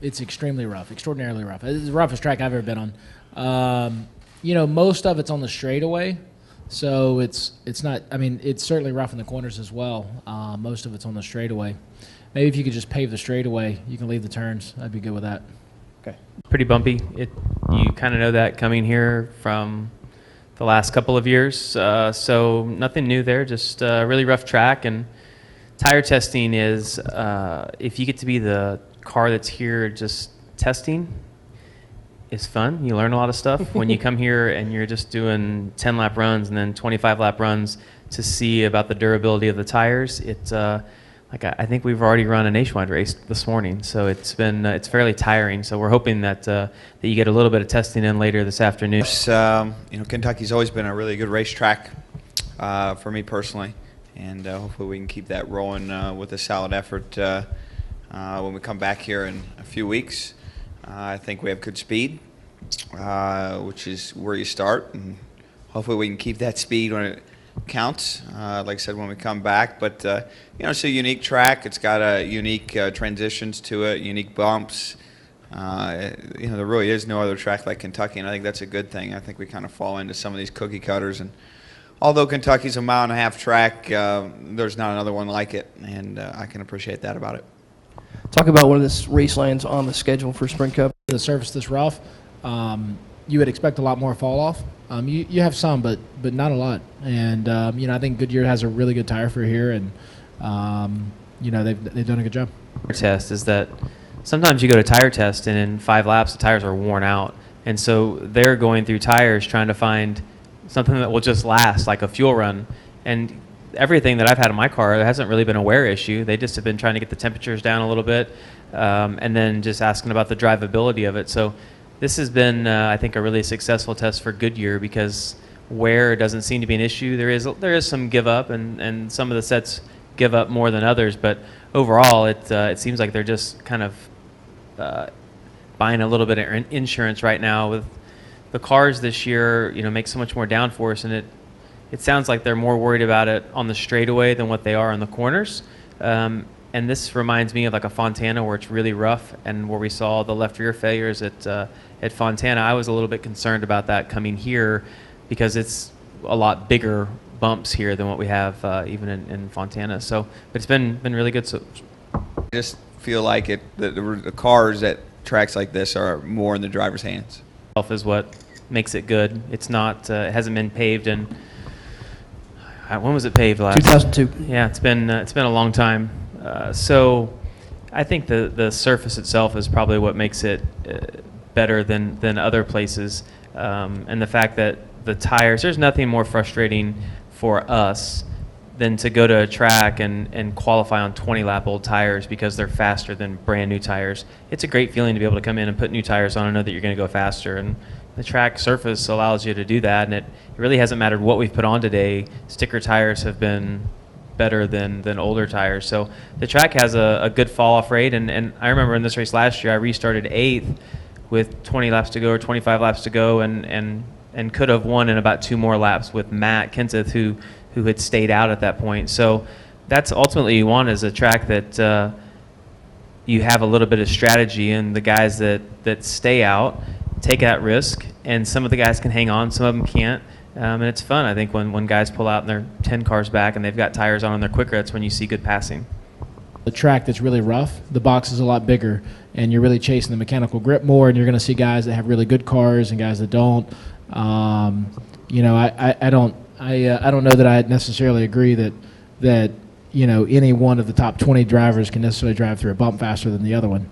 It's extremely rough, extraordinarily rough. It's the roughest track I've ever been on. Most of it's on the straightaway, so it's not. I mean, it's certainly rough in the corners as well. Most of it's on the straightaway. Maybe if you could just pave the straightaway, you can leave the turns. I'd be good with that. Okay. Pretty bumpy. You kind of know that coming here from the last couple of years. So nothing new there, just a really rough track. And tire testing is, if you get to be the car that's here just testing, it's fun. You learn a lot of stuff. When you come here and you're just doing 10-lap runs and then 25-lap runs to see about the durability of the tires, I think we've already run a nationwide race this morning, so it's fairly tiring. So we're hoping that you get a little bit of testing in later this afternoon. Kentucky's always been a really good racetrack for me personally, and hopefully we can keep that rolling with a solid effort when we come back here in a few weeks. I think we have good speed, which is where you start, and hopefully we can keep that speed when it counts, like I said, when we come back. But it's a unique track. It's got unique transitions to it, unique bumps. There really is no other track like Kentucky, and I think that's a good thing. I think we kind of fall into some of these cookie cutters, and although Kentucky's a 1.5-mile track, there's not another one like it, and I can appreciate that about it. Talk about one of the race lanes on the schedule for Sprint Cup. The surface this rough, you would expect a lot more fall off. You have some, but not a lot. And I think Goodyear has a really good tire for here, and they've done a good job. Test is that sometimes you go to tire test and in 5 laps the tires are worn out, and so they're going through tires trying to find something that will just last, like a fuel run. And everything that I've had in my car, there hasn't really been a wear issue. They just have been trying to get the temperatures down a little bit, and then just asking about the drivability of it. So this has been, I think, a really successful test for Goodyear because wear doesn't seem to be an issue. There is some give up, and some of the sets give up more than others, but overall it seems like they're just kind of buying a little bit of insurance right now with the cars this year. Make so much more downforce, and it sounds like they're more worried about it on the straightaway than what they are on the corners. And this reminds me of like a Fontana where it's really rough, and where we saw the left rear failures at Fontana. I was a little bit concerned about that coming here because it's a lot bigger bumps here than what we have even in Fontana. So, but it's been really good. So, I just feel like the cars at tracks like this are more in the driver's hands. Is what makes it good. It's not. It hasn't been paved in. When was it paved last? 2002. Yeah, it's been a long time. So I think the surface itself is probably what makes it better than other places, and the fact that the tires. There's nothing more frustrating for us than to go to a track and qualify on 20-lap old tires because they're faster than brand new tires. It's a great feeling to be able to come in and put new tires on and know that you're going to go faster. And the track surface allows you to do that, and it really hasn't mattered what we've put on today. Sticker tires have been better than older tires. So the track has a good fall-off rate, and I remember in this race last year I restarted 8th with 20 laps to go or 25 laps to go, and could have won in about 2 more laps with Matt Kenseth, who had stayed out at that point. So that's ultimately you want, is a track that you have a little bit of strategy, and the guys that stay out take that risk, and some of the guys can hang on, some of them can't. And it's fun, I think, when guys pull out and they're 10 cars back and they've got tires on and they're quicker. That's when you see good passing. The track that's really rough, the box is a lot bigger, and you're really chasing the mechanical grip more, and you're going to see guys that have really good cars and guys that don't. I don't know that I necessarily agree that any one of the top 20 drivers can necessarily drive through a bump faster than the other one.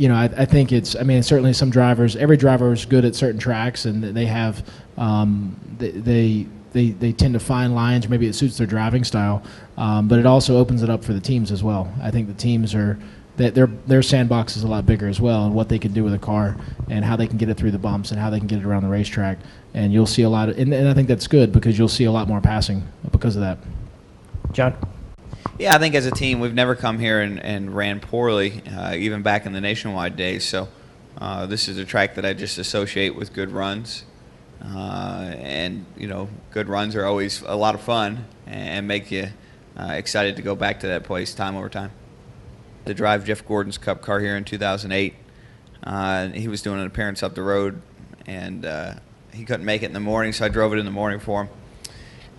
I think certainly some drivers, every driver is good at certain tracks, and they have, they tend to find lines, maybe it suits their driving style, but it also opens it up for the teams as well. I think the teams their sandbox is a lot bigger as well, and what they can do with a car and how they can get it through the bumps and how they can get it around the racetrack. And you'll see a lot of, and I think that's good because you'll see a lot more passing because of that. John? Yeah, I think as a team, we've never come here and ran poorly, even back in the nationwide days. So this is a track that I just associate with good runs. And, good runs are always a lot of fun and make you excited to go back to that place time over time. To drive Jeff Gordon's Cup car here in 2008, He was doing an appearance up the road, and he couldn't make it in the morning, so I drove it in the morning for him.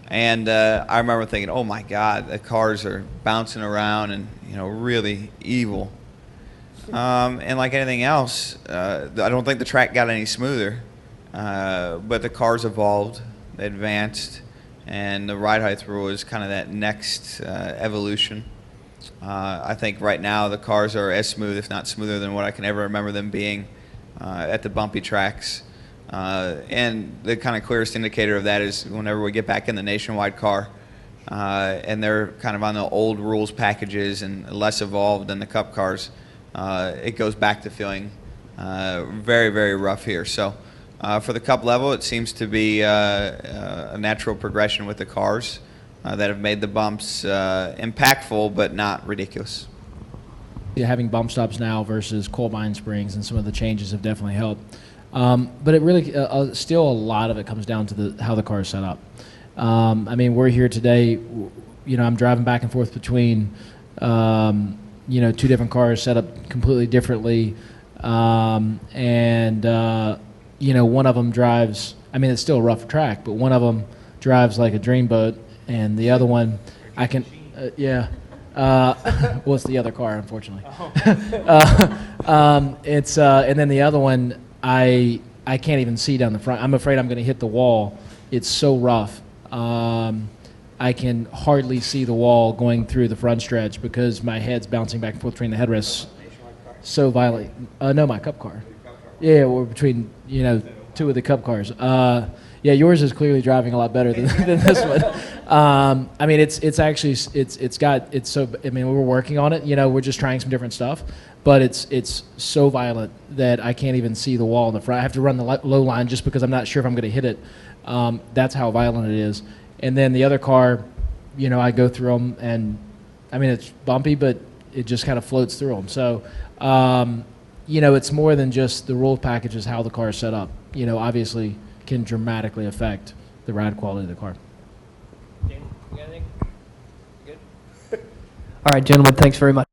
And I remember thinking, oh my God, the cars are bouncing around and, you know, really evil. And like anything else, I don't think the track got any smoother, but the cars evolved, they advanced, and the ride height rule is kind of that next evolution. I think right now the cars are as smooth, if not smoother, than what I can ever remember them being at the bumpy tracks. And the kind of clearest indicator of that is whenever we get back in the Nationwide car, and they're kind of on the old rules packages and less evolved than the Cup cars, it goes back to feeling very, very rough here. So for the Cup level, it seems to be a natural progression with the cars that have made the bumps impactful but not ridiculous. Yeah, having bump stops now versus coal mine springs and some of the changes have definitely helped. But it really, still a lot of it comes down to how the car is set up. I mean, we're here today, you know, I'm driving back and forth between, you know, two different cars set up completely differently. You know, one of them drives, I mean, it's still a rough track, but one of them drives like a dreamboat, and the other one, I can, yeah. Well, it's the other car, unfortunately. And then the other one, I can't even see down the front. I'm afraid I'm going to hit the wall. It's so rough. I can hardly see the wall going through the front stretch because my head's bouncing back and forth between the headrests so violently. No, my Cup car. Yeah, we're between, you know, two of the Cup cars. Yeah, yours is clearly driving a lot better than this one. I mean, it's actually so. I mean, we're working on it. You know, we're just trying some different stuff, but it's so violent that I can't even see the wall in the front. I have to run the low line just because I'm not sure if I'm going to hit it. That's how violent it is. And then the other car, you know, I go through them, and I mean, it's bumpy, but it just kind of floats through them. So, you know, it's more than just the rules package, is how the car is set up. You know, obviously can dramatically affect the ride quality of the car. All right, gentlemen, thanks very much.